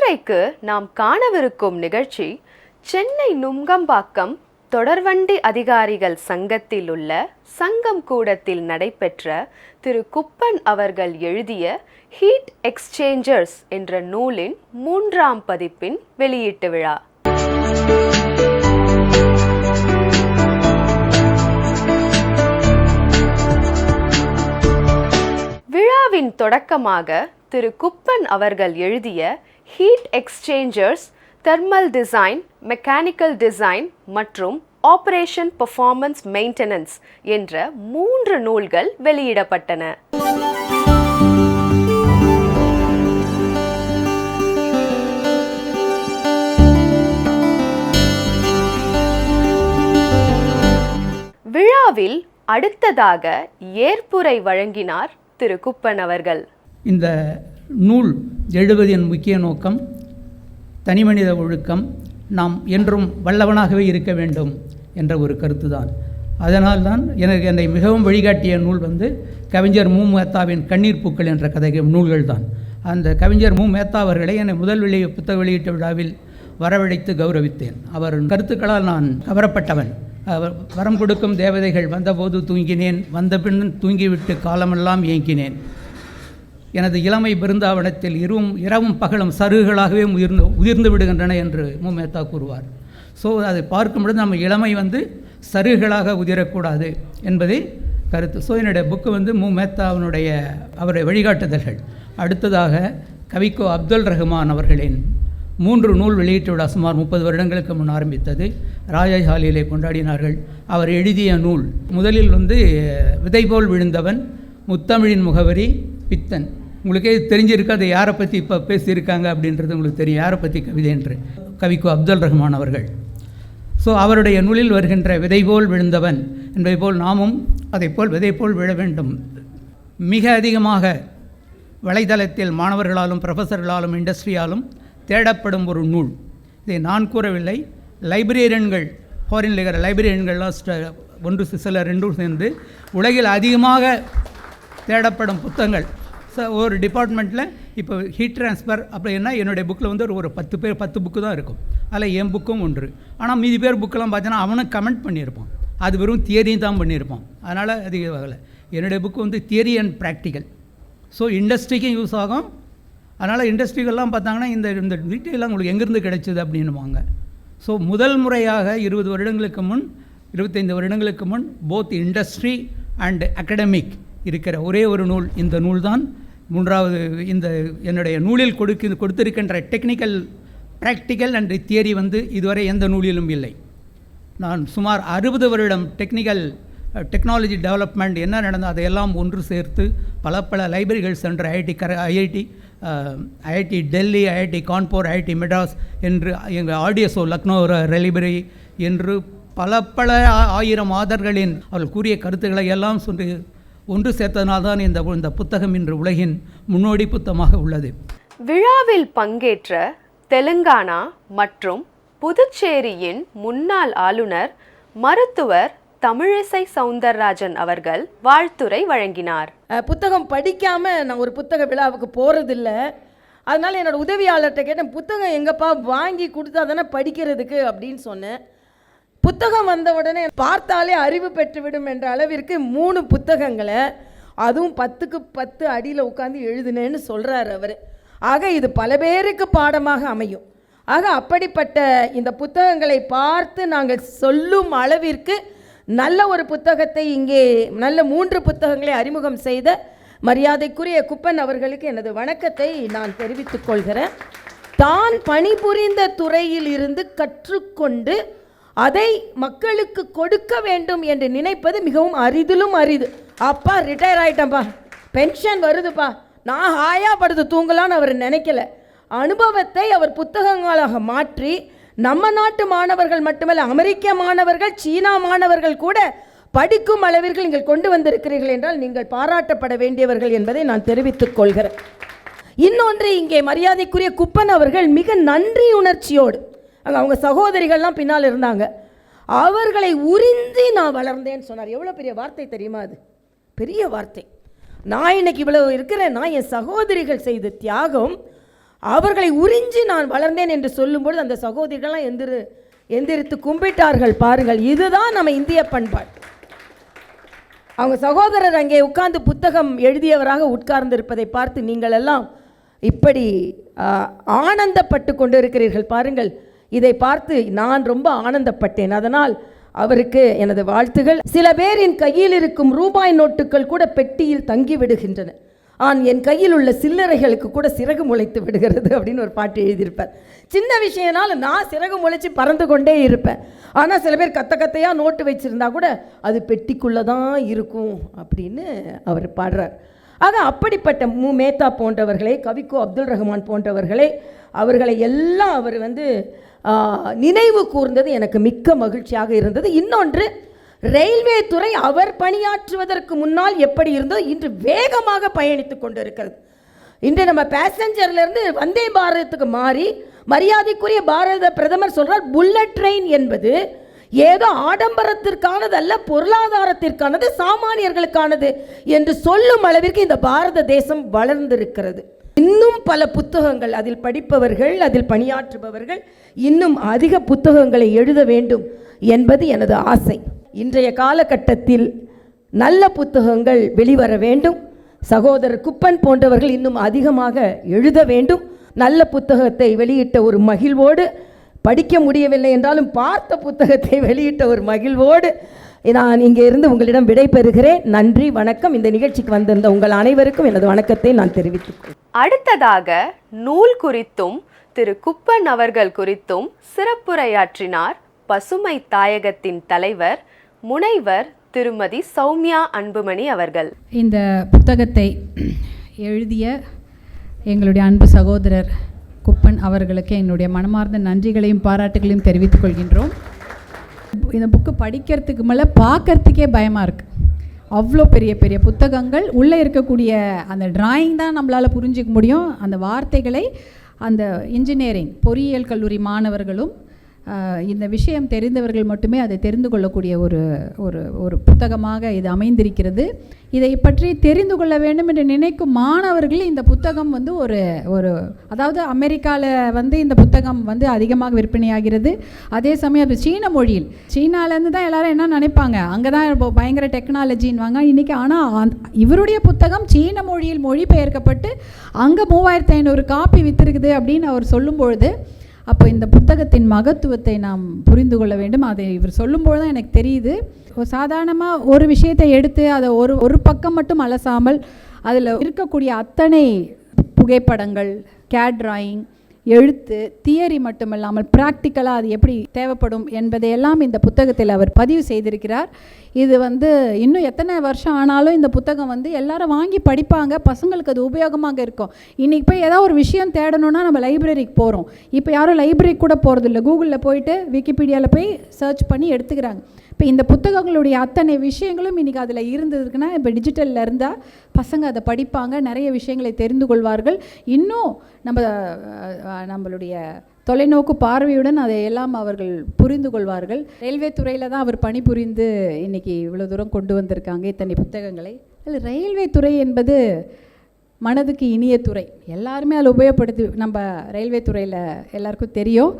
இன்றைக்கு நாம் காணவிருக்கும் நிகழ்ச்சி சென்னை நுங்கம்பாக்கம் தொடர்வண்டி அதிகாரிகள் சங்கத்தில் உள்ள சங்கம் கூடத்தில் நடைபெற்ற திரு குப்பன் அவர்கள் எழுதிய ஹீட் எக்ஸ்சேஞ்சர்ஸ் என்ற நூலின் 3ஆம் பதிப்பின் வெளியீட்டு விழா. விழாவின் தொடக்கமாக திரு குப்பன் அவர்கள் எழுதிய heat exchangers, thermal design, mechanical design மற்றும் ஆபரேஷன் பெர்ஃபார்மன்ஸ் மெயின்டெனன்ஸ் என்ற 3 நூல்கள் வெளியிடப்பட்டன. விழாவில் அடுத்ததாக ஏற்புரை வழங்கினார் திரு குப்பன் அவர்கள். இந்த நூல் எழுதுவதின் முக்கிய நோக்கம் தனிமனித ஒழுக்கம், நாம் என்றும் வல்லவனாகவே இருக்க வேண்டும் என்ற ஒரு கருத்து தான். அதனால்தான் எனக்கு என்னை மிகவும் வழிகாட்டிய நூல் கவிஞர் மு. மேத்தாவின் கண்ணீர் பூக்கள் என்ற கதை நூல்கள் தான். அந்த கவிஞர் மு. மேத்தா அவர்களை என்னை முதல் புத்தக வெளியீட்டு விழாவில் வரவழைத்து கௌரவித்தேன். அவர் கருத்துக்களால் நான் கவரப்பட்டவன். வரம் கொடுக்கும் தேவதைகள் வந்தபோது தூங்கினேன், வந்த பின் தூங்கிவிட்டு காலமெல்லாம் ஏங்கினேன். எனது இளமை பிருந்தாவனத்தில் இரவும் பகலும் சருகுகளாகவே உதிர்ந்து விடுகின்றன என்று மு. மேத்தா கூறுவார். ஸோ அதை பார்க்கும் பொழுது நம்ம இளமை சருகுகளாக உதிரக்கூடாது என்பதே கருத்து. ஸோ என்னுடைய புக்கு மு. மேத்தாவினுடைய அவருடைய வழிகாட்டுதல்கள். அடுத்ததாக கவிக்கோ அப்துல் ரஹ்மான் அவர்களின் 3 நூல் வெளியீட்டு விழா சுமார் 30 வருடங்களுக்கு முன் ஆரம்பித்தது. ராஜசாலையிலே கொண்டாடினார்கள். அவர் எழுதிய நூல் முதலில் விதைபோல் விழுந்தவன், முத்தமிழின் முகவரி, பித்தன். உங்களுக்கே தெரிஞ்சிருக்கு அதை யாரை பற்றி இப்போ பேசியிருக்காங்க அப்படின்றது உங்களுக்கு தெரியும், யாரை பற்றி கவிதை என்று. கவிக்கோ அப்துல் ரஹ்மான் அவர்கள். ஸோ அவருடைய நூலில் வருகின்ற விதைபோல் விழுந்தவன் என்பதை போல் நாமும் அதை போல் விதைபோல் விழ வேண்டும். மிக அதிகமாக வலைதளத்தில் மாணவர்களாலும் ப்ரொஃபஸர்களாலும் இண்டஸ்ட்ரியாலும் தேடப்படும் ஒரு நூல். இதை நான் கூறவில்லை. லைப்ரரியன்கள், ஃபாரினில் இருக்கிற லைப்ரரியன்கள்லாம் ஒன்று சில 2 சேர்ந்து உலகில் அதிகமாக தேடப்படும் புத்தகங்கள். ஒரு டிபார்ட்மெண்ட்டில் இப்போ ஹீட் ட்ரான்ஸ்ஃபர் அப்படின்னா என்னுடைய புக்கில் ஒரு 10 புக்கு தான் இருக்கும். அதில் என் புக்கும் ஒன்று. ஆனால் மீதி பேர் புக்கெல்லாம் பார்த்தீங்கன்னா அவனும் கமெண்ட் பண்ணியிருப்பான், அது வெறும் தியரியும் தான் பண்ணியிருப்பான். அதனால் அதிகமாகலை. என்னுடைய book theory and practical. So இண்டஸ்ட்ரிக்கும் யூஸ் ஆகும். அதனால் இண்டஸ்ட்ரிகள்லாம் பார்த்தாங்கன்னா இந்த டீட்டெயிலாம் உங்களுக்கு எங்கேருந்து கிடைச்சிது அப்படின்னுவாங்க. ஸோ முதல் முறையாக 20 வருடங்களுக்கு முன் 25 வருடங்களுக்கு முன் போத் இண்டஸ்ட்ரி அண்ட் அகடமிக் இருக்கிற ஒரே ஒரு நூல் இந்த நூல் தான். 3வது இந்த என்னுடைய நூலில் கொடுத்திருக்கின்ற டெக்னிக்கல், ப்ராக்டிக்கல் அண்ட் தியரி இதுவரை எந்த நூலிலும் இல்லை. நான் சுமார் 60 வருடம் டெக்னாலஜி டெவலப்மெண்ட் என்ன நடந்தது அதையெல்லாம் ஒன்று சேர்த்து பல லைப்ரரிகள் சென்ற IIT Delhi, IIT Kanpur, IIT Madras என்று எங்கள் ஆடியஸோ லக்னோ லைப்ரரி என்று பல ஆயிரம் ஆதர்களின் அவர்கள் கூறிய கருத்துக்களை எல்லாம் சொல்லி ஒன்று சேர்த்ததனால்தான் இந்த புத்தகம் இன்று உலகின் முன்னோடி புத்தகமாக உள்ளது. விழாவில் பங்கேற்ற தெலுங்கானா மற்றும் புதுச்சேரியின் முன்னாள் ஆளுநர் மருத்துவர் தமிழிசை சவுந்தரராஜன் அவர்கள் வாழ்த்துரை வழங்கினார். புத்தகம் படிக்காமல் நான் ஒரு புத்தக விழாவுக்கு போகிறதில்ல. அதனால் என்னோடய உதவியாளர்கிட்ட கேட்டேன், புத்தகம் எங்கப்பா வாங்கி கொடுத்தா தானே படிக்கிறதுக்கு அப்படின்னு சொன்னேன். புத்தகம் வந்த உடனே பார்த்தாலே அறிவு பெற்றுவிடும் என்ற அளவிற்கு 3 புத்தகங்களை, அதுவும் 10க்கு 10 அடியில் உட்காந்து எழுதுனேன்னு சொல்கிறார் அவர். ஆக இது பல பேருக்கு பாடமாக அமையும். ஆக அப்படிப்பட்ட இந்த புத்தகங்களை பார்த்து நாங்கள் சொல்லும் அளவிற்கு நல்ல ஒரு புத்தகத்தை இங்கே நல்ல 3 புத்தகங்களை அறிமுகம் செய்த மரியாதைக்குரிய குப்பன் அவர்களுக்கு எனது வணக்கத்தை நான் தெரிவித்துக் கொள்கிறேன். தான் பணிபுரிந்த துறையில் இருந்து கற்றுக்கொண்டு அதை மக்களுக்கு கொடுக்க வேண்டும் என்று நினைப்பது மிகவும் அரிதிலும் அரிது. அப்பா ரிட்டையர் ஆகிட்டேன்ப்பா, பென்ஷன் வருதுப்பா, நான் ஹாயாக படுத்து தூங்கலான்னு அவர் நினைக்கல. அனுபவத்தை அவர் புத்தகங்களாக மாற்றி நம்ம நாட்டு மாணவர்கள் மட்டுமல்ல, அமெரிக்க மாணவர்கள், சீனா மாணவர்கள் கூட படிக்கும் அளவிற்கு நீங்கள் கொண்டு வந்திருக்கிறீர்கள் என்றால் நீங்கள் பாராட்டப்பட வேண்டியவர்கள் என்பதை நான் தெரிவித்துக் கொள்கிறேன். இன்னொன்று, இங்கே மரியாதைக்குரிய குப்பன் அவர்கள் மிக நன்றி உணர்ச்சியோடு, அவங்க சகோதரிகள்லாம் பின்னால் இருந்தாங்க, அவர்களை உறிஞ்சி நான் வளர்ந்தேன்னு சொன்னார். எவ்வளோ பெரிய வார்த்தை தெரியுமா? அது பெரிய வார்த்தை. நான் இன்னைக்கு இவ்வளோ இருக்கிறேன்னா என் சகோதரிகள் செய்த தியாகம், அவர்களை உறிஞ்சி நான் வளர்ந்தேன் என்று சொல்லும்பொழுது அந்த சகோதரிகள்லாம் எந்திரித்து கும்பிட்டார்கள். பாருங்கள், இதுதான் நம்ம இந்திய பண்பாடு. அவங்க சகோதரர் அங்கே உட்கார்ந்து புத்தகம் எழுதியவராக உட்கார்ந்திருப்பதை பார்த்து நீங்கள் எல்லாம் இப்படி ஆனந்தப்பட்டு கொண்டு இருக்கிறீர்கள். பாருங்கள், இதை பார்த்து நான் ரொம்ப ஆனந்தப்பட்டேன். அதனால் அவருக்கு எனது வாழ்த்துகள். சில பேரின் கையில் இருக்கும் ரூபாய் நோட்டுகள் கூட பெட்டியில் தங்கி விடுகின்றன, என் கையில் உள்ள சில்லறைகளுக்கு கூட சிறகு முளைத்து விடுகிறது அப்படின்னு ஒரு பாட்டு எழுதியிருப்பார். சின்ன விஷயம்னால நான் சிறகு முளைச்சி பறந்து கொண்டே இருப்பேன். ஆனால் சில பேர் கத்தையாக நோட்டு வச்சுருந்தா கூட அது பெட்டிக்குள்ளே தான் இருக்கும் அப்படின்னு அவர் பாடுறார். ஆக அப்படிப்பட்ட மேத்தா போன்றவர்களை, கவிக்கோ அப்துல் ரஹ்மான் போன்றவர்களை, அவர்களை எல்லாம் அவர் நினைவு கூர்ந்தது எனக்கு மிக்க மகிழ்ச்சியாக இருந்தது. இன்னொன்று, ரயில்வே துறை அவர் பணியாற்றுவதற்கு முன்னால் எப்படி இருந்தோ இன்று வேகமாக பயணித்து கொண்டு இருக்கிறது. இன்று நம்ம பேசஞ்சர்லேருந்து வந்தே பாரதத்துக்கு மாறி மரியாதைக்குரிய பாரத பிரதமர் சொல்கிறார், புல்லட் ட்ரெயின் என்பது ஏதோ ஆடம்பரத்திற்கானது அல்ல, பொருளாதாரத்திற்கானது, சாமானியர்களுக்கானது என்று சொல்லும் அளவிற்கு இந்த பாரத தேசம் வளர்ந்திருக்கிறது. இன்னும் பல புத்தகங்கள், அதில் படிப்பவர்கள், அதில் பணியாற்றுபவர்கள் இன்னும் அதிக புத்தகங்களை எழுத வேண்டும் என்பது எனது ஆசை. இன்றைய காலகட்டத்தில் நல்ல புத்தகங்கள் வெளிவர வேண்டும். சகோதரர் குப்பன் போன்றவர்கள் இன்னும் அதிகமாக எழுத வேண்டும். நல்ல புத்தகத்தை வெளியிட்ட ஒரு மகிழ்வோடு, படிக்க முடியவில்லை என்றாலும் பார்த்த புத்தகத்தை வெளியிட்ட ஒரு மகிழ்வோடு நான் இங்கே இருந்து உங்களிடம் விடை பெறுகிறேன். நன்றி, வணக்கம். இந்த நிகழ்ச்சிக்கு வந்திருந்த உங்கள் அனைவருக்கும் எனது வணக்கத்தை நான் தெரிவித்துக் அடுத்ததாக நூல் குறித்தும் திரு குப்பன் அவர்கள் குறித்தும் சிறப்புரையாற்றினார் பசுமை தாயகத்தின் தலைவர் முனைவர் திருமதி சௌமியா அன்புமணி அவர்கள். இந்த புத்தகத்தை எழுதிய எங்களுடைய அன்பு சகோதரர் குப்பன் அவர்களுக்கு என்னுடைய மனமார்ந்த நன்றிகளையும் பாராட்டுகளையும் தெரிவித்துக் கொள்கின்றோம். இந்த புக்கு படிக்கிறதுக்கு மேலே பார்க்கறதுக்கே பயமாக இருக்குது. அவ்வளோ பெரிய பெரிய புத்தகங்கள், உள்ளே இருக்கக்கூடிய அந்த டிராயிங் தான் நம்மளால் புரிஞ்சிக்க முடியும். அந்த வார்த்தைகளை அந்த இன்ஜினியரிங் பொறியியல் கல்லூரி மாணவர்களும் இந்த விஷயம் தெரிந்தவர்கள் மட்டுமே அதை தெரிந்து கொள்ளக்கூடிய ஒரு ஒரு ஒரு புத்தகமாக இது அமைந்திருக்கிறது. இதை பற்றி தெரிந்து கொள்ள வேண்டும் என்று நினைக்கும் மாணவர்கள் இந்த புத்தகம் ஒரு ஒரு அதாவது அமெரிக்காவில் இந்த புத்தகம் அதிகமாக விற்பனையாகிறது. அதே சமயம் அது சீன மொழியில், சீனாலேருந்து தான் எல்லோரும் என்ன நினைப்பாங்க, அங்கே தான் பயங்கர டெக்னாலஜின்வாங்க இன்றைக்கி. ஆனால் இவருடைய புத்தகம் சீன மொழியில் மொழிபெயர்க்கப்பட்டு அங்கே 3500 காப்பி விற்றுருக்குது அப்படின்னு அவர் சொல்லும்பொழுது, அப்போ இந்த புத்தகத்தின் மகத்துவத்தை நாம் புரிந்து கொள்ள வேண்டும். அதை இவர் சொல்லும்போது தான் எனக்கு தெரியுது. சாதாரணமாக ஒரு விஷயத்தை எடுத்து அதை ஒரு பக்கம் மட்டும் அலசாமல் அதில் இருக்கக்கூடிய அத்தனை புகைப்படங்கள், கேட் டிராயிங், எழுத்து, தியரி மட்டுமல்லாமல் ப்ராக்டிக்கலாக அது எப்படி தேவைப்படும் என்பதையெல்லாம் இந்த புத்தகத்தில் அவர் பதிவு செய்திருக்கிறார். இது இன்னும் எத்தனை வருஷம் ஆனாலும் இந்த புத்தகம் எல்லாரும் வாங்கி படிப்பாங்க. பசங்களுக்கு அது உபயோகமாக இருக்கும். இன்றைக்கி போய் ஏதாவது ஒரு விஷயம் தேடணுன்னா நம்ம லைப்ரரிக்கு போகிறோம். இப்போ யாரும் லைப்ரரிக்கு கூட போகிறதில்ல, கூகுளில் போயிட்டு விக்கிபீடியாவில் போய் சர்ச் பண்ணி எடுத்துக்கிறாங்க. இப்போ இந்த புத்தகங்களுடைய அத்தனை விஷயங்களும் இன்றைக்கி அதில் இருந்ததுக்குன்னா இப்போ டிஜிட்டலில் இருந்தால் பசங்க அதை படிப்பாங்க, நிறைய விஷயங்களை தெரிந்து கொள்வார்கள். இன்னும் நம்மளுடைய தொலைநோக்கு பார்வையுடன் அதையெல்லாம் அவர்கள் புரிந்து கொள்வார்கள். ரயில்வே துறையில் தான் அவர் பணிபுரிந்து இன்றைக்கி இவ்வளோ தூரம் கொண்டு வந்திருக்காங்க இத்தனை புத்தகங்களை. அதில் ரயில்வே துறை என்பது மனதுக்கு இனிய துறை. எல்லாருமே அதில் உபயோகப்படுத்தி நம்ம ரயில்வே துறையில் எல்லாருக்கும் தெரியும்.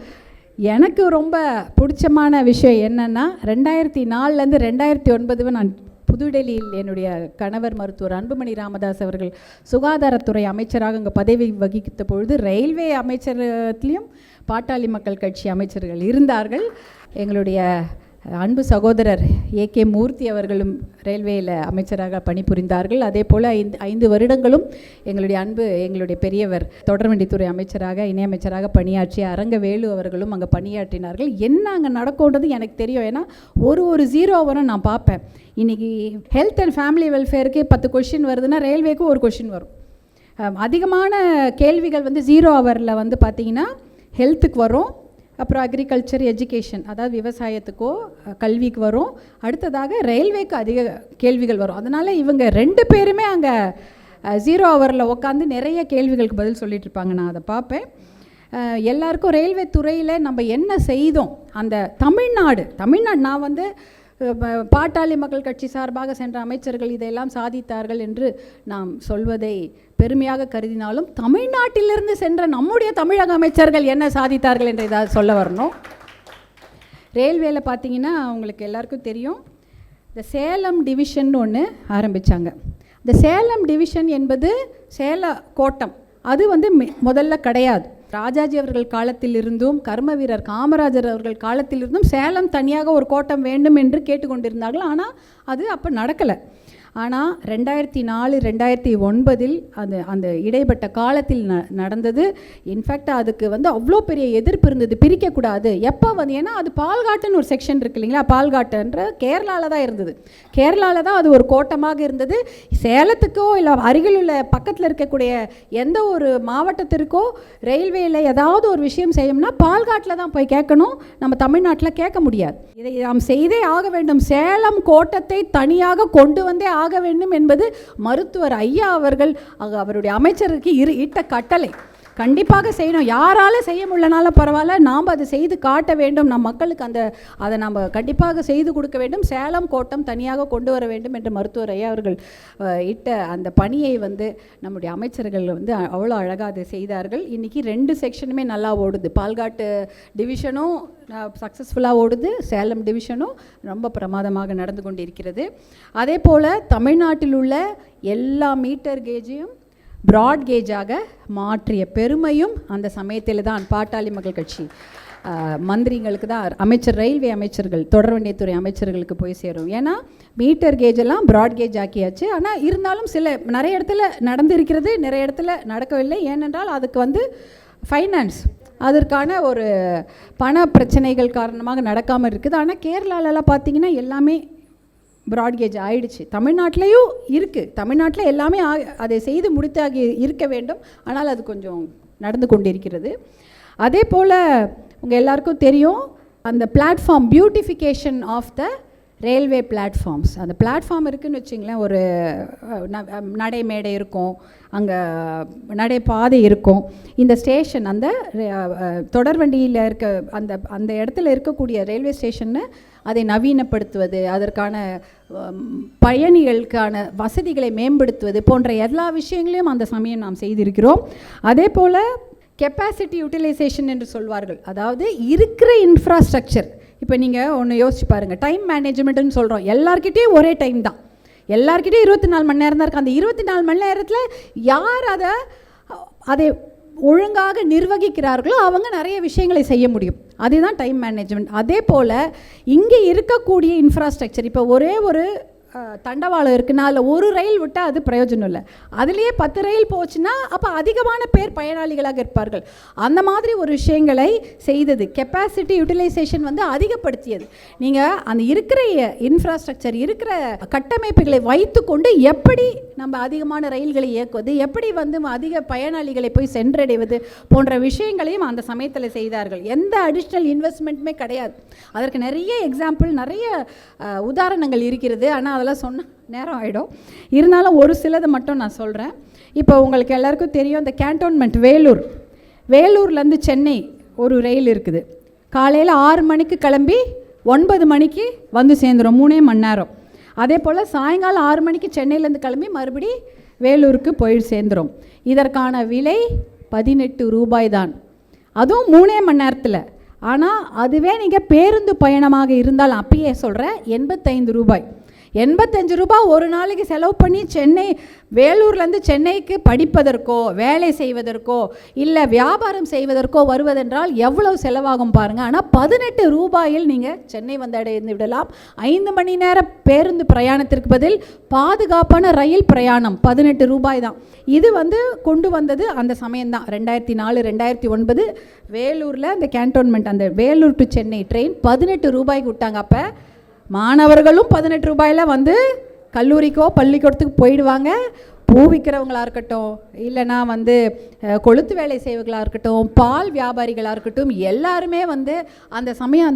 எனக்கு ரொம்ப பிடிச்சமான விஷயம் என்னென்னா, 2004லேருந்து 2009 நான் புதுடெல்லியில் என்னுடைய கணவர் மருத்துவர் அன்புமணி ராமதாஸ் அவர்கள் சுகாதாரத்துறை அமைச்சராக அங்கே பதவி வகித்த பொழுது ரயில்வே அமைச்சரத்திலையும் பாட்டாளி மக்கள் கட்சி அமைச்சர்கள் இருந்தார்கள். எங்களுடைய அன்பு சகோதரர் ஏகே மூர்த்தி அவர்களும் ரயில்வேயில் அமைச்சராக பணிபுரிந்தார்கள். அதே போல் 5 வருடங்களும் எங்களுடைய பெரியவர் தொடர்வண்டித்துறை அமைச்சராக, இணையமைச்சராக பணியாற்றிய அரங்கவேலு அவர்களும் அங்கே பணியாற்றினார்கள். என்ன அங்கே நடக்கும்ன்றது எனக்கு தெரியும். ஏன்னா ஒரு ஜீரோ வரும் நான் பார்ப்பேன். இன்றைக்கி ஹெல்த் அண்ட் ஃபேமிலி வெல்ஃபேருக்கு 10 கொஷின் வருதுன்னா ரயில்வேக்கு ஒரு கொஷின் வரும். அதிகமான கேள்விகள் 0 ஹவரில் பார்த்திங்கன்னா ஹெல்த்துக்கு வரும், அப்புறம் அக்ரிகல்ச்சர், எஜுகேஷன் அதாவது விவசாயத்துக்கோ கல்விக்கு வரும், அடுத்ததாக ரயில்வேக்கு அதிக கேள்விகள் வரும். அதனால் இவங்க 2 பேருமே அங்கே 0 ஹவரில் உட்காந்து நிறைய கேள்விகளுக்கு பதில் சொல்லிட்டு இருப்பாங்க. நான் அதை பார்ப்பேன். எல்லாருக்கும் ரயில்வே துறையில் நம்ம என்ன செய்தோம், அந்த தமிழ்நாடு நான் பாட்டாளி மக்கள் கட்சி சார்பாக சென்ற அமைச்சர்கள் இதையெல்லாம் சாதித்தார்கள் என்று நாம் சொல்வதை பெருமையாக கருதினாலும் தமிழ்நாட்டிலிருந்து சென்ற நம்முடைய தமிழக அமைச்சர்கள் என்ன சாதித்தார்கள் என்று ஏதாவது சொல்ல வரணும். ரயில்வேல பார்த்தீங்கன்னா உங்களுக்கு எல்லாருக்கும் தெரியும், இந்த சேலம் டிவிஷன் ஒன்று ஆரம்பித்தாங்க. இந்த சேலம் டிவிஷன் என்பது சேல கோட்டம், அது வந்து முதல்ல கிடையாது. ராஜாஜி அவர்கள் காலத்திலிருந்தும் கர்ம வீரர் காமராஜர் அவர்கள் காலத்திலிருந்தும் சேலம் தனியாக ஒரு கோட்டம் வேண்டும் என்று கேட்டுக்கொண்டிருந்தார்கள். ஆனால் அது அப்போ நடக்கலை. ஆனால் 2004 2009 அந்த இடைப்பட்ட காலத்தில் நடந்தது. இன்ஃபேக்ட் அதுக்கு வந்து அவ்வளோ பெரிய எதிர்ப்பு இருந்தது, பிரிக்கக்கூடாது. எப்போ வந்து ஏன்னா அது பால்காட்டுன்னு ஒரு செக்ஷன் இருக்கு இல்லைங்களா, பால்காட்டுன்ற கேரளாவில் தான் இருந்தது. கேரளாவில் தான் அது ஒரு கோட்டமாக இருந்தது. சேலத்துக்கோ இல்லை அருகில் உள்ள பக்கத்தில் இருக்கக்கூடிய எந்த ஒரு மாவட்டத்திற்கோ ரயில்வேயில் ஏதாவது ஒரு விஷயம் செய்யணும்னா பால்காட்டில் தான் போய் கேட்கணும், நம்ம தமிழ்நாட்டில் கேட்க முடியாது. இதை நாம் செய்தே ஆக வேண்டும். சேலம் கோட்டத்தை தனியாக கொண்டு வந்தே ஆக வேண்டும் என்பது மருத்துவர் ஐயா அவர்கள் அவருடைய அமைச்சருக்கு இட்ட கட்டளை. கண்டிப்பாக செய்யணும். யாரால செய்ய முடியலனாலும் பரவாயில்ல, நாம் அதை செய்து காட்ட வேண்டும். நம் மக்களுக்கு அதை நாம் கண்டிப்பாக செய்து கொடுக்க வேண்டும். சேலம் கோட்டம் தனியாக கொண்டு வர வேண்டும் என்று மருத்துவர் ஐயா அவர்கள் இட்ட அந்த பணியை வந்து நம்முடைய அமைச்சர்கள் வந்து அவ்வளோ அழகாக அதை செய்தார்கள். இன்றைக்கி 2 செக்ஷனுமே நல்லா ஓடுது. பால்காட்டு டிவிஷனும் சக்ஸஸ்ஃபுல்லாக ஓடுது, சேலம் டிவிஷனும் ரொம்ப பிரமாதமாக நடந்து கொண்டிருக்கிறது. அதே போல் தமிழ்நாட்டில் உள்ள எல்லா மீட்டர் கேஜையும் ப்ராட் கேஜாக மாற்றிய பெருமையும் அந்த சமயத்தில் தான் பாட்டாளி மக்கள் கட்சி மந்திரிங்களுக்கு தான், அமைச்சர் ரயில்வே அமைச்சர்கள் தொடர்வண்டியத்துறை அமைச்சர்களுக்கு போய் சேரும். ஏன்னா மீட்டர் கேஜெல்லாம் ப்ராட் கேஜ் ஆக்கியாச்சு. ஆனால் இருந்தாலும் நிறைய இடத்துல நடந்திருக்கிறது, நிறைய இடத்துல நடக்கவில்லை. ஏனென்றால் அதுக்கு வந்து ஃபைனான்ஸ், அதற்கான ஒரு பண பிரச்சனைகள் காரணமாக நடக்காமல் இருக்குது. ஆனால் கேரளாலலாம் பார்த்திங்கன்னா எல்லாமே ப்ராட்கேஜ் ஆயிடுச்சு. தமிழ்நாட்டிலையும் இருக்குது, தமிழ்நாட்டில் எல்லாமே அதை செய்து முடித்தாகி இருக்க வேண்டும். ஆனால் அது கொஞ்சம் நடந்து கொண்டிருக்கிறது. அதே போல் உங்கள் எல்லாருக்கும் தெரியும், அந்த platform beautification of the railway platforms. அந்த பிளாட்ஃபார்ம் இருக்குதுன்னு வச்சிங்களேன், ஒரு நடை மேடை இருக்கும், அங்கே நடைபாதை இருக்கும். இந்த ஸ்டேஷன் அந்த தொடர்வண்டியில் இருக்க அந்த இடத்துல இருக்கக்கூடிய ரயில்வே ஸ்டேஷனை அதை நவீனப்படுத்துவது, அதற்கான பயணிகளுக்கான வசதிகளை மேம்படுத்துவது போன்ற எல்லா விஷயங்களையும் அந்த சமயம் நாம் செய்திருக்கிறோம். அதே போல் கெப்பாசிட்டி யூட்டிலைசேஷன் என்று சொல்வார்கள். அதாவது இருக்கிற இன்ஃப்ராஸ்ட்ரக்சர், இப்போ நீங்கள் ஒன்று யோசிச்சு பாருங்கள், டைம் மேனேஜ்மெண்ட்டுன்னு சொல்கிறோம். எல்லார்கிட்டையும் ஒரே டைம் தான், எல்லார்கிட்டையும் 24 மணி நேரம் தான் இருக்குது. அந்த 24 மணி நேரத்தில் யார் அதை ஒழுங்காக நிர்வகிக்கிறார்களோ அவங்க நிறைய விஷயங்களை செய்ய முடியும். அதுதான் டைம் மேனேஜ்மெண்ட். அதே போல் இங்கே இருக்கக்கூடிய இன்ஃப்ராஸ்ட்ரக்சர், இப்போ ஒரே ஒரு தண்டவாளம் இருக்குன்னா அதில் ஒரு ரயில் விட்டால் அது பிரயோஜனம் இல்லை. அதுலேயே 10 ரயில் போச்சுன்னா அப்போ அதிகமான பேர் பயனாளிகளாக இருப்பார்கள். அந்த மாதிரி ஒரு விஷயங்களை செய்தது. கெப்பாசிட்டி யூட்டிலைசேஷன் வந்து அதிகப்படுத்தியது. நீங்கள் அந்த இருக்கிற இன்ஃப்ராஸ்ட்ரக்சர், இருக்கிற கட்டமைப்புகளை வைத்து கொண்டு எப்படி நம்ம அதிகமான ரயில்களை இயக்குவது, எப்படி வந்து அதிக பயனாளிகளை போய் சென்றடைவது போன்ற விஷயங்களையும் அந்த சமயத்தில் செய்தார்கள். எந்த அடிஷ்னல் இன்வெஸ்ட்மெண்ட்டுமே கிடையாது. அதற்கு நிறைய எக்ஸாம்பிள், நிறைய உதாரணங்கள் இருக்கிறது. ஆனால் அதெல்லாம் சொன்னால் நேரம் ஆகிடும். இருந்தாலும் ஒரு சிலதை மட்டும் நான் சொல்கிறேன். இப்போ உங்களுக்கு எல்லாருக்கும் தெரியும், இந்த கேன்டோன்மெண்ட் வேலூர்லேருந்து சென்னை ஒரு ரயில் இருக்குது. காலையில் 6 மணிக்கு கிளம்பி 9 மணிக்கு வந்து சேர்ந்துடும், 3 மணி நேரம். அதே போல் சாயங்காலம் 6 மணிக்கு சென்னையிலேருந்து கிளம்பி மறுபடி வேலூருக்கு போய் சேர்ந்துடும். இதற்கான விலை 18 ரூபாய் தான், அதுவும் 3 மணி நேரத்தில். ஆனால் அதுவே நீங்கள் பேருந்து பயணமாக இருந்தால், அப்பயே சொல்கிறேன், 85 ரூபாய். 85 ரூபாய் ஒரு நாளைக்கு செலவு பண்ணி வேலூர்லேருந்து சென்னைக்கு படிப்பதற்கோ வேலை செய்வதற்கோ இல்லை வியாபாரம் செய்வதற்கோ வருவதென்றால் எவ்வளவு செலவாகும் பாருங்கள். ஆனால் 18 ரூபாயில் நீங்கள் சென்னை வந்து அடைந்து விடலாம். 5 மணி நேர பேருந்து பிரயாணத்திற்கு பதில் பாதுகாப்பான ரயில் பிரயாணம் 18 ரூபாய் தான். இது வந்து கொண்டு வந்தது அந்த சமயம்தான், 2004 2009 வேலூரில் அந்த கேன்டோன்மெண்ட், அந்த வேலூர் டு சென்னை ட்ரெயின் 18 ரூபாய்க்கு விட்டாங்க. அப்போ மாணவர்களும் 18 ரூபாயில் வந்து கல்லூரிக்கோ பள்ளிக்கூடத்துக்கு போயிடுவாங்க. பூ விற்கிறவங்களாக இருக்கட்டும், இல்லைனா வந்து கொளுத்து வேலை செய்வர்களாக இருக்கட்டும், பால் வியாபாரிகளாக இருக்கட்டும், எல்லாருமே வந்து அந்த சமயம்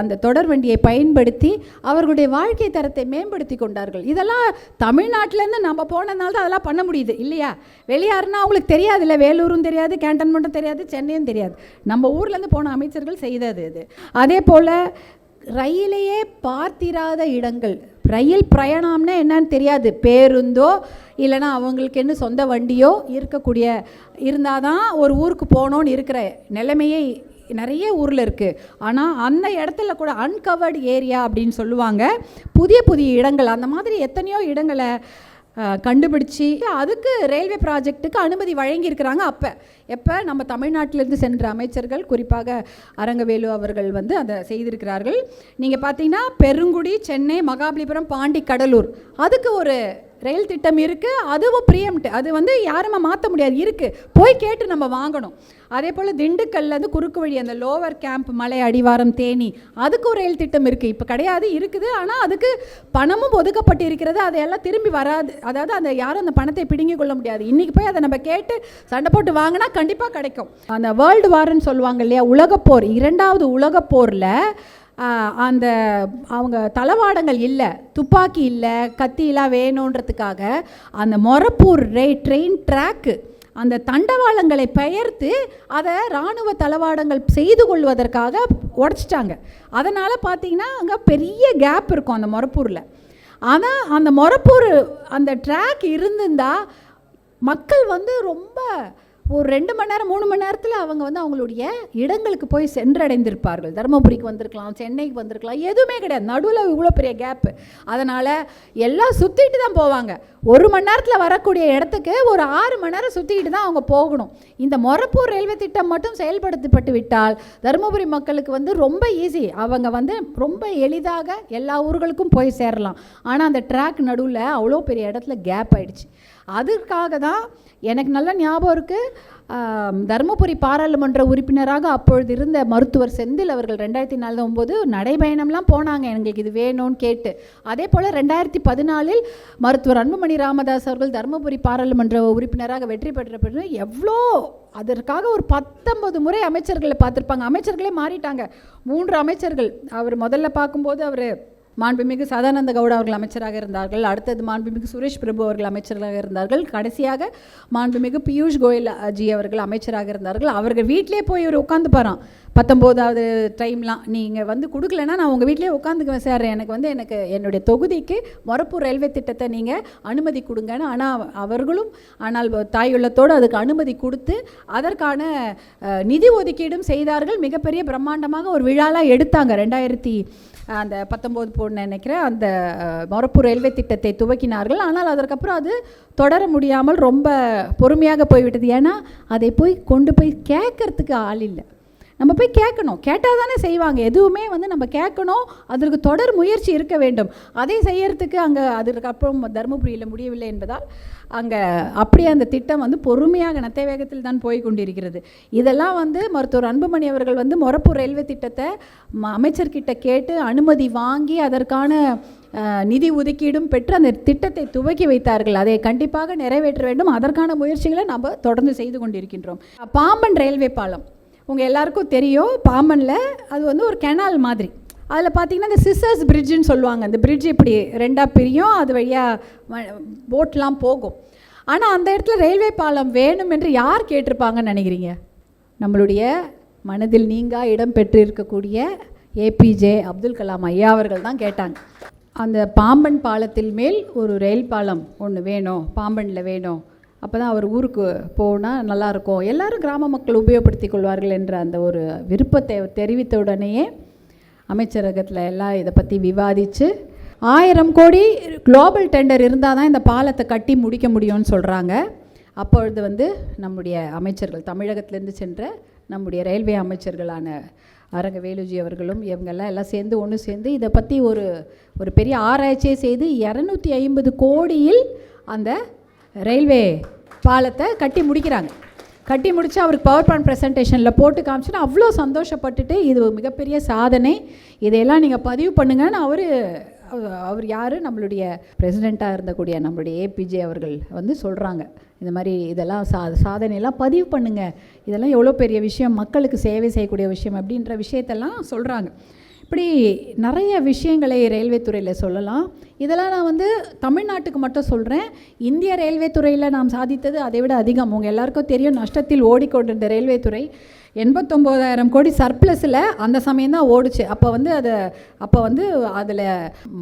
அந்த தொடர் வண்டியை பயன்படுத்தி அவர்களுடைய வாழ்க்கை தரத்தை மேம்படுத்தி கொண்டார்கள். இதெல்லாம் தமிழ்நாட்டிலேருந்து நம்ம போனதுனால தான் அதெல்லாம் பண்ண முடியுது இல்லையா? வெளியாருன்னா அவங்களுக்கு தெரியாது இல்லை, வேலூரும் தெரியாது, கேன்டன்மெண்ட்டும் தெரியாது, சென்னையும் தெரியாது. நம்ம ஊர்லேருந்து போன அமைச்சர்கள் செய்தது இது. அதே போல் ரயிலையே பார்த்திராத இடங்கள். ரயில் பிரயாணம்னா என்னன்னு தெரியாது, பேருந்தோ இல்லைனா அவங்களுக்கு என்ன சொந்த வண்டியோ இருந்தால் தான் ஒரு ஊருக்கு போகணுன்னு இருக்கிற நிலைமையே நிறைய ஊரில் இருக்குது. ஆனால் அந்த இடத்துல கூட அன்கவர்டு ஏரியா அப்படின்னு சொல்லுவாங்க, புதிய புதிய இடங்கள், அந்த மாதிரி எத்தனையோ இடங்களை கண்டுபிடிச்சி அதுக்கு ரயில்வே ப்ராஜெக்ட்டுக்கு அனுமதி வழங்கியிருக்கிறாங்க. எப்போ நம்ம தமிழ்நாட்டிலேருந்து சென்ற அமைச்சர்கள், குறிப்பாக அரங்கவேலு அவர்கள் வந்து அதை செய்திருக்கிறார்கள். நீங்கள் பார்த்தீங்கன்னா பெருங்குடி, சென்னை, மகாபலிபுரம், பாண்டி, கடலூர், அதுக்கு ஒரு ரயில் திட்டம் இருக்குது. அதுவும் ப்ரீஎம்ப்ட், அது வந்து யாருமே மாற்ற முடியாது, இருக்குது, போய் கேட்டு நம்ம வாங்கணும். அதே போல் திண்டுக்கல்லேருந்து குறுக்கு வழி அந்த லோவர் கேம்ப், மலை அடிவாரம், தேனி, அதுக்கு ஒரு ரயில் திட்டம் இருக்குது. இப்போ கிடையாது, இருக்குது, ஆனால் அதுக்கு பணமும் ஒதுக்கப்பட்டு இருக்கிறது. அதையெல்லாம் திரும்பி வராது, அதாவது அந்த யாரும் அந்த பணத்தை பிடுங்கி கொள்ள முடியாது. இன்றைக்கி போய் அதை நம்ம கேட்டு சண்டை போட்டு வாங்கினா கண்டிப்பாக கிடைக்கும். அந்த வேர்ல்டு வார்ன்னு சொல்லுவாங்க இல்லையா, உலகப்போர், 2வது உலகப்போரில் அந்த அவங்க தளவாடங்கள் இல்லை, துப்பாக்கி இல்லை, கத்தியெல்லாம் வேணுன்றதுக்காக அந்த மொரப்பூர் ட்ரெயின் ட்ராக்கு அந்த தண்டவாளங்களை பெயர்த்து அதை இராணுவ தளவாடங்கள் செய்து கொள்வதற்காக உடச்சிட்டாங்க. அதனால் பார்த்திங்கன்னா அங்கே பெரிய கேப் இருக்கும் அந்த மொரப்பூரில். ஆனால் அந்த மொரப்பூர் அந்த ட்ராக் இருந்திருந்தால் மக்கள் வந்து ரொம்ப ஒரு 2 மணி நேரம் 3 மணி நேரத்தில் அவங்க வந்து அவங்களுடைய இடங்களுக்கு போய் சென்றடைந்திருப்பார்கள். தருமபுரிக்கு வந்திருக்கலாம், சென்னைக்கு வந்திருக்கலாம், எதுவுமே கிடையாது, நடுவில் இவ்வளோ பெரிய கேப்பு. அதனால் எல்லாம் சுற்றிட்டு தான் போவாங்க. 1 மணி நேரத்தில் வரக்கூடிய இடத்துக்கு ஒரு 6 மணி நேரம் சுற்றிக்கிட்டு தான் அவங்க போகணும். இந்த மொரப்பூர் ரயில்வே திட்டம் மட்டும் செயல்படுத்தப்பட்டு விட்டால் தருமபுரி மக்களுக்கு வந்து ரொம்ப ஈஸி, அவங்க வந்து ரொம்ப எளிதாக எல்லா ஊர்களுக்கும் போய் சேரலாம். ஆனால் அந்த ட்ராக் நடுவில் அவ்வளோ பெரிய இடத்துல கேப் ஆகிடுச்சு. அதுக்காக தான் எனக்கு நல்ல ஞாபகம் இருக்குது, தருமபுரி பாராளுமன்ற உறுப்பினராக அப்பொழுது இருந்த மருத்துவர் செந்தில் அவர்கள் 2004-09 நடைபயணம்லாம் போனாங்க எங்களுக்கு இது வேணும்னு கேட்டு. அதே போல் 2014 மருத்துவர் அன்புமணி ராமதாஸ் அவர்கள் தருமபுரி பாராளுமன்ற உறுப்பினராக வெற்றி பெற்ற பிறகு எவ்வளோ அதற்காக ஒரு 19 முறை அமைச்சர்களை பார்த்துருப்பாங்க. அமைச்சர்களே மாறிட்டாங்க, 3 அமைச்சர்கள். அவர் முதல்ல பார்க்கும்போது அவர் மாண்புமிகு சதானந்த கவுடா அவர்கள் அமைச்சராக இருந்தார்கள், அடுத்தது மாண்புமிகு சுரேஷ் பிரபு அவர்கள் அமைச்சராக இருந்தார்கள், கடைசியாக மாண்புமிகு பியூஷ் கோயல் ஜி அவர்கள் அமைச்சராக இருந்தார்கள். அவர்கள் வீட்டிலே போய் அவர் உட்காந்து பாரான் 19வது டைம்லாம், நீங்கள் வந்து கொடுக்கலன்னா நான் உங்கள் வீட்டிலே உட்காந்துக்குவேன் சார், எனக்கு வந்து என்னுடைய தொகுதிக்கு மொரப்பூர் ரயில்வே திட்டத்தை நீங்கள் அனுமதி கொடுங்கன்னு. ஆனால் தாயுள்ளத்தோடு அதுக்கு அனுமதி கொடுத்து அதற்கான நிதி ஒதுக்கீடும் செய்தார்கள். மிகப்பெரிய பிரம்மாண்டமாக ஒரு விழாலாம் எடுத்தாங்க. 2019 நினைக்கிறேன் அந்த மொரப்பூர் ரயில்வே திட்டத்தை துவக்கினார்கள். ஆனால் அதற்கப்புறம் அது தொடர முடியாமல் ரொம்ப பொறுமையாக போய்விட்டது. ஏன்னா அதை கொண்டு போய் கேட்கறதுக்கு ஆள் இல்லை. நம்ம போய் கேட்கணும், கேட்டால் தானே செய்வாங்க. எதுவுமே வந்து நம்ம கேட்கணும், அதற்கு தொடர் முயற்சி இருக்க வேண்டும். அதை செய்யறதுக்கு அங்கே அதற்கப்புறம் தருமபுரியில் முடியவில்லை என்பதால் அங்கே அப்படியே அந்த திட்டம் வந்து பொறுமையாக நத்தை வேகத்தில் தான் போய் கொண்டிருக்கிறது. இதெல்லாம் வந்து மருத்துவர் அன்புமணி அவர்கள் வந்து மொரப்பூர் ரயில்வே திட்டத்தை அமைச்சர்கிட்ட கேட்டு அனுமதி வாங்கி அதற்கான நிதி ஒதுக்கீடும் பெற்று அந்த திட்டத்தை துவக்கி வைத்தார்கள். அதை கண்டிப்பாக நிறைவேற்ற வேண்டும். அதற்கான முயற்சிகளை நம்ம தொடர்ந்து செய்து கொண்டிருக்கின்றோம். பாம்பன் ரயில்வே பாலம் உங்கள் எல்லாருக்கும் தெரியும். பாம்பனில் அது வந்து ஒரு கெனால் மாதிரி, அதில் பார்த்தீங்கன்னா இந்த சிசர்ஸ் பிரிட்ஜுன்னு சொல்லுவாங்க. அந்த பிரிட்ஜ் இப்படி 2ஆக பிரியும், அது வழியாக போட்லாம் போகும். ஆனால் அந்த இடத்துல ரயில்வே பாலம் வேணும் என்று யார் கேட்டிருப்பாங்கன்னு நினைக்கிறீங்க? நம்மளுடைய மனதில் நீங்கா இடம் பெற்றிருக்கக்கூடிய ஏபிஜே அப்துல் கலாம் ஐயா அவர்கள் தான் கேட்டாங்க. அந்த பாம்பன் பாலத்தில் மேல் ஒரு ரயில் பாலம் ஒன்று வேணும், பாம்பனில் வேணும், அப்போ தான் அவர் ஊருக்கு போனால் நல்லாயிருக்கும், எல்லோரும் கிராம மக்கள் உபயோகப்படுத்தி கொள்வார்கள் என்ற அந்த ஒரு விருப்பத்தை தெரிவித்த உடனேயே அமைச்சரகத்தில் எல்லாம் இதை பற்றி விவாதித்து 1000 கோடி குளோபல் டெண்டர் இருந்தால் தான் இந்த பாலத்தை கட்டி முடிக்க முடியும்னு சொல்கிறாங்க. அப்பொழுது வந்து நம்முடைய அமைச்சர்கள், தமிழகத்திலேருந்து சென்ற நம்முடைய ரயில்வே அமைச்சர்களான அரங்கவேலுஜி அவர்களும் இவங்கெல்லாம் சேர்ந்து ஒன்று சேர்ந்து இதை பற்றி ஒரு பெரிய ஆராய்ச்சியை செய்து 250 கோடியில் அந்த ரயில்வே பாலத்தை கட்டி முடிக்கிறாங்க. கட்டி முடித்து அவருக்கு பவர் பாயிண்ட் ப்ரெசன்டேஷனில் போட்டு காமிச்சுன்னா அவ்வளோ சந்தோஷப்பட்டுட்டு இது மிகப்பெரிய சாதனை, இதையெல்லாம் நீங்கள் பதிவு பண்ணுங்கன்னு அவர் யார், நம்மளுடைய பிரசிடெண்ட்டாக இருந்தக்கூடிய நம்மளுடைய ஏபிஜே அவர்கள் வந்து சொல்கிறாங்க. இந்த மாதிரி இதெல்லாம் சாதனையெல்லாம் பதிவு பண்ணுங்கள், இதெல்லாம் எவ்வளோ பெரிய விஷயம், மக்களுக்கு சேவை செய்யக்கூடிய விஷயம் அப்படின்ற விஷயத்தெல்லாம் சொல்கிறாங்க. இப்படி நிறைய விஷயங்களை ரயில்வே துறையில் சொல்லலாம். இதெல்லாம் நான் வந்து தமிழ்நாட்டுக்கு மட்டும் சொல்கிறேன். இந்திய ரயில்வே துறையில் நாம் சாதித்தது அதை விட அதிகம். உங்கள் எல்லாருக்கும் தெரியும், நஷ்டத்தில் ஓடிக்கொண்டிருந்த ரயில்வே துறை 89,000 கோடி சர்ப்ளஸில் அந்த சமயம் தான் ஓடுச்சு. அப்போ வந்து அதில்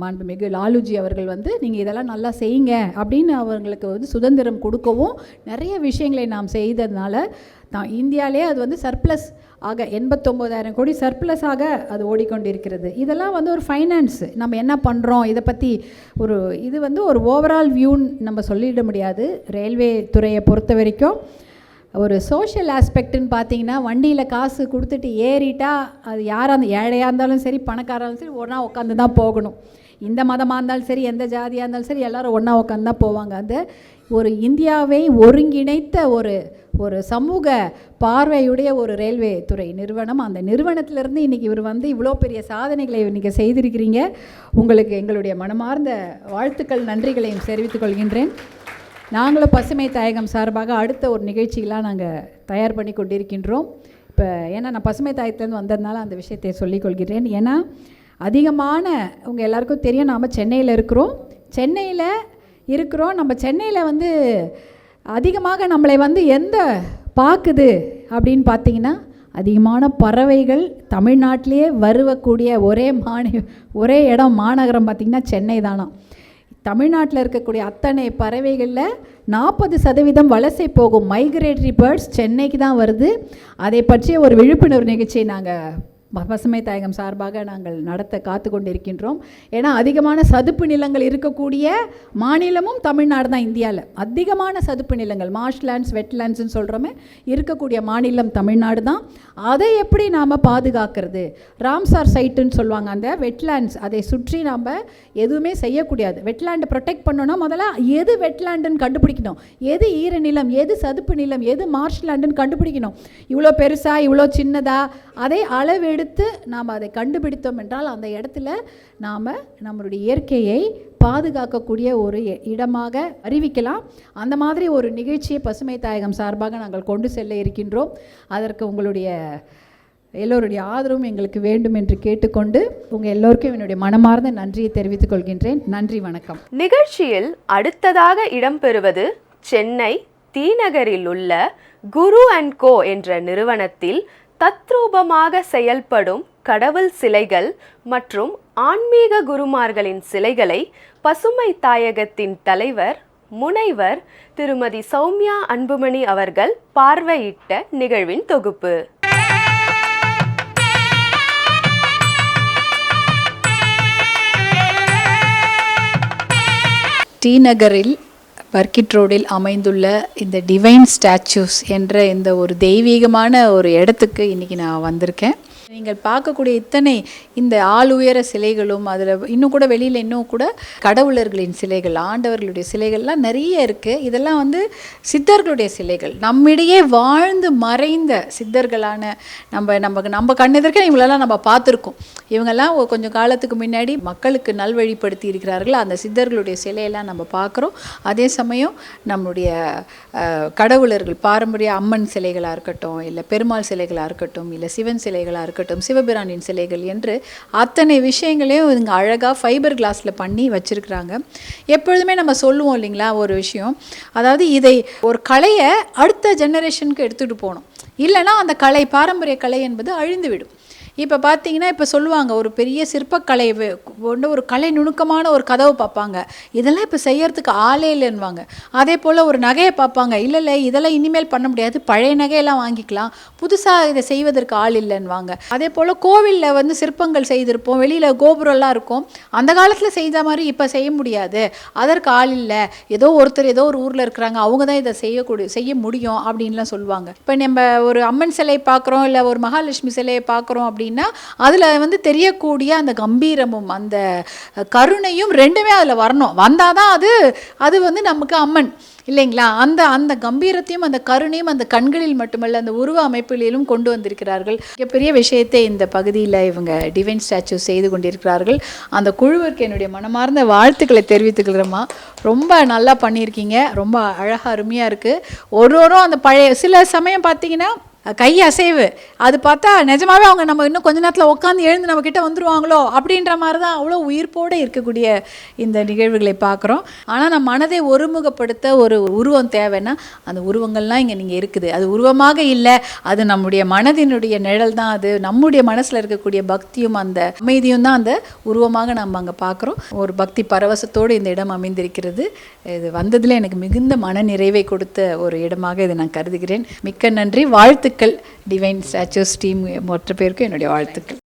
மாண்புமிகு லாலுஜி அவர்கள் வந்து நீங்கள் இதெல்லாம் நல்லா செய்யுங்க அப்படின்னு அவங்களுக்கு வந்து சுதந்திரம் கொடுக்கவும் நிறைய விஷயங்களை நாம் செய்ததுனால தான் இந்தியாவிலே அது வந்து சர்ப்ளஸ் ஆக 89,000 கோடி சர்ப்ளஸாக அது ஓடிக்கொண்டிருக்கிறது. இதெல்லாம் வந்து ஒரு ஃபைனான்ஸ், நம்ம என்ன பண்ணுறோம் இதை பற்றி இது வந்து ஒரு ஓவரால் வியூன்னு நம்ம சொல்லிட முடியாது. ரயில்வே துறையை பொறுத்த வரைக்கும் ஒரு சோஷியல் ஆஸ்பெக்ட்னு பார்த்தீங்கன்னா, வண்டியில் காசு கொடுத்துட்டு ஏறிட்டா அது யாராக ஏழையாக இருந்தாலும் சரி பணக்காராக இருந்தாலும் சரி ஒன்றா உட்காந்து தான் போகணும். இந்த மதமாக இருந்தாலும் சரி எந்த ஜாதியாக இருந்தாலும் சரி எல்லோரும் ஒன்றா உட்காந்து தான் போவாங்க. அந்த ஒரு இந்தியாவை ஒருங்கிணைத்த ஒரு சமூக பார்வையுடைய ஒரு ரயில்வே துறை நிறுவனம். அந்த நிறுவனத்திலேருந்து இன்றைக்கி இவர் வந்து இவ்வளோ பெரிய சாதனைகளை இன்றைக்கி செய்திருக்கிறீங்க. உங்களுக்கு எங்களுடைய மனமார்ந்த வாழ்த்துக்கள் நன்றிகளையும் தெரிவித்துக் கொள்கின்றேன். நாங்களும் பசுமை தாயகம் சார்பாக அடுத்த ஒரு நிகழ்ச்சிகளாக நாங்கள் தயார் பண்ணி கொண்டிருக்கின்றோம். இப்போ ஏன்னா நான் பசுமை தாயகத்துலேருந்து வந்ததுனால அந்த விஷயத்தை சொல்லிக்கொள்கிறேன். ஏன்னா அதிகமான உங்கள் எல்லாருக்கும் தெரியும், நாம் சென்னையில் இருக்கிறோம். நம்ம சென்னையில் வந்து அதிகமாக நம்மளை வந்து எந்த பார்க்குது அப்படின்னு பார்த்தீங்கன்னா, அதிகமான பறவைகள் தமிழ்நாட்டிலேயே வருவக்கூடிய ஒரே இடம் மாநகரம் பார்த்திங்கன்னா சென்னை தானா. தமிழ்நாட்டில் இருக்கக்கூடிய அத்தனை பறவைகளில் 40% வலசை போகும் மைக்ரேட்டரி பேர்ட்ஸ் சென்னைக்கு தான் வருது. அதை பற்றிய ஒரு விழிப்புணர்வு நிகழ்ச்சியை நாங்கள் பசுமை தாயகம் சார்பாக நாங்கள் நடத்த காத்து கொண்டிருக்கின்றோம். ஏன்னா அதிகமான சதுப்பு நிலங்கள் இருக்கக்கூடிய மாநிலமும் தமிழ்நாடு தான். இந்தியாவில் அதிகமான சதுப்பு நிலங்கள் மார்ஷ்லேண்ட்ஸ் வெட்லேண்ட்ஸ்னு சொல்கிறோமே இருக்கக்கூடிய மாநிலம் தமிழ்நாடு தான். அதை எப்படி நாம் பாதுகாக்கிறது? ராம்சார் சைட்டுன்னு சொல்லுவாங்க. அந்த வெட்லேண்ட்ஸ் அதை சுற்றி நாம் எதுவுமே செய்யக்கூடாது. வெட்லேண்டை ப்ரொடெக்ட் பண்ணணும்னா முதல்ல எது வெட்லேண்டுன்னு கண்டுபிடிக்கணும், எது ஈரநிலம், எது சதுப்பு நிலம், எது மார்ஷ்லேண்டுன்னு கண்டுபிடிக்கணும். இவ்வளோ பெருசா இவ்வளோ சின்னதா அதை அளவெடுத்து நாம் அதை கண்டுபிடித்தோம் என்றால் அந்த இடத்துல நாம் நம்மளுடைய இயற்கையை பாதுகாக்கக்கூடிய ஒரு இடமாக அறிவிக்கலாம். அந்த மாதிரி ஒரு நிகழ்ச்சியை பசுமை தாயகம் சார்பாக நாங்கள் கொண்டு செல்ல இருக்கின்றோம். அதற்கு உங்களுடைய எல்லோருடைய ஆதரவும் எங்களுக்கு வேண்டும் என்று கேட்டுக்கொண்டு உங்கள் எல்லோருக்கும் என்னுடைய மனமார்ந்த நன்றியை தெரிவித்துக் கொள்கின்றேன். நன்றி, வணக்கம். நிகழ்ச்சியில் அடுத்ததாக இடம்பெறுவது சென்னை தீநகரில் உள்ள குரு அண்ட் கோ என்ற நிறுவனத்தில் தத்ரூபமாக செயல்படும் கடவுள் சிலைகள் மற்றும் ஆன்மீக குருமார்களின் சிலைகளை பசுமை தாயகத்தின் தலைவர் முனைவர் திருமதி சௌமியா அன்புமணி அவர்கள் பார்வையிட்ட நிகழ்வின் தொகுப்பு. டிநகரில் பர்கிட் ரோடில் அமைந்துள்ள இந்த டிவைன் ஸ்டாச்சூஸ் என்ற இந்த ஒரு தெய்வீகமான ஒரு இடத்துக்கு இன்றைக்கி நான் வந்திருக்கேன். நீங்கள் பார்க்கக்கூடிய இத்தனை இந்த ஆளுயர சிலைகளும் அதில் இன்னும் கூட வெளியில் இன்னும் கூட கடவுளர்களின் சிலைகள், ஆண்டவர்களுடைய சிலைகள்லாம் நிறைய இருக்குது. இதெல்லாம் வந்து சித்தர்களுடைய சிலைகள், நம்மிடையே வாழ்ந்து மறைந்த சித்தர்களான நம்ம கண்ணெதிர்க்க இவங்களெல்லாம் நம்ம பார்த்துருக்கோம். இவங்கெல்லாம் கொஞ்சம் காலத்துக்கு முன்னாடி மக்களுக்கு நல்வழிப்படுத்தி இருக்கிறார்கள். அந்த சித்தர்களுடைய சிலையெல்லாம் நம்ம பார்க்குறோம். அதே சமயம் நம்முடைய கடவுளர்கள் பாரம்பரிய அம்மன் சிலைகளாக இருக்கட்டும், இல்லை பெருமாள் சிலைகளாக இருக்கட்டும், இல்லை சிவன் சிலைகளாக இருக்கட்டும், சிவபிரானின் சிலைகள் என்று அத்தனை விஷயங்களையும் இவங்க அழகாக ஃபைபர் கிளாஸில் பண்ணி வச்சுருக்குறாங்க. எப்பொழுதுமே நம்ம சொல்லுவோம் இல்லைங்களா ஒரு விஷயம், அதாவது இதை ஒரு கலையை அடுத்த ஜெனரேஷனுக்கு எடுத்துகிட்டு போகணும், இல்லைனா அந்த கலை பாரம்பரிய கலை என்பது அழிந்துவிடும். இப்போ பார்த்தீங்கன்னா இப்போ சொல்லுவாங்க ஒரு பெரிய சிற்பக்கலை ஒன்று ஒரு கலை நுணுக்கமான ஒரு கதவை பார்ப்பாங்க, இதெல்லாம் இப்போ செய்யறதுக்கு ஆளே இல்லைன்னுவாங்க. அதே போல் ஒரு நகையை பார்ப்பாங்க, இல்லை இதெல்லாம் இனிமேல் பண்ண முடியாது, பழைய நகையெல்லாம் வாங்கிக்கலாம், புதுசாக இதை செய்வதற்கு ஆள் இல்லைன்னுவாங்க. அதே போல் கோவிலில் வந்து சிற்பங்கள் செய்திருப்போம், வெளியில் கோபுரம்லாம் இருக்கும், அந்த காலத்தில் செய்த மாதிரி இப்போ செய்ய முடியாது, அதற்கு ஆள் இல்லை, ஏதோ ஒருத்தர் ஏதோ ஒரு ஊரில் இருக்கிறாங்க, அவங்க தான் இதை செய்ய முடியும் அப்படின்லாம் சொல்லுவாங்க. இப்போ நம்ம ஒரு அம்மன் சிலை பார்க்குறோம், இல்லை ஒரு மகாலட்சுமி சிலையை பார்க்குறோம் அப்படின்னா அதில் வந்து தெரியக்கூடிய அந்த கம்பீரமும் அந்த கருணையும் ரெண்டுமே அதில் வரணும். வந்தால் தான் அது வந்து நமக்கு அம்மன் இல்லைங்களா. அந்த கம்பீரத்தையும் அந்த கருணையும் அந்த கண்களில் மட்டுமல்ல அந்த உருவ அமைப்புகளிலும் கொண்டு வந்திருக்கிறார்கள். மிகப்பெரிய விஷயத்தை இந்த பகுதியில் இவங்க டிவைன் ஸ்டாச்சு செய்து கொண்டிருக்கிறார்கள். அந்த குழுவிற்கு என்னுடைய மனமார்ந்த வாழ்த்துக்களை தெரிவித்துக்கிறோமா. ரொம்ப நல்லா பண்ணியிருக்கீங்க, ரொம்ப அழகாக அருமையாக இருக்குது. ஒரு அந்த பழைய சில சமயம் பார்த்தீங்கன்னா கை அசைவு அது பார்த்தா நிஜமாவே அவங்க நம்ம இன்னும் கொஞ்ச நேரத்தில் உட்காந்து எழுந்து நம்ம கிட்ட வந்துருவாங்களோ அப்படின்ற மாதிரி தான் அவ்வளோ உயிர்ப்போடு இருக்கக்கூடிய இந்த நிகழ்வுகளை பார்க்குறோம். ஆனால் நம்ம மனதை ஒருமுகப்படுத்த ஒரு உருவம் தேவைன்னா அந்த உருவங்கள்லாம் இங்கே நீங்கள் இருக்குது. அது உருவமாக இல்லை, அது நம்முடைய மனதினுடைய நிழல் தான். அது நம்முடைய மனசில் இருக்கக்கூடிய பக்தியும் அந்த அமைதியும் தான் அந்த உருவமாக நம்ம அங்கே பார்க்குறோம். ஒரு பக்தி பரவசத்தோடு இந்த இடம் அமைந்திருக்கிறது. இது வந்ததில் எனக்கு மிகுந்த மன நிறைவை கொடுத்த ஒரு இடமாக இதை நான் கருதுகிறேன். மிக்க நன்றி, வாழ்த்துக்கள். டிவைன் ஸ்டாச்சூஸ் டீம் மொத்த பேருக்கும் என்னுடைய வாழ்த்துக்கள்.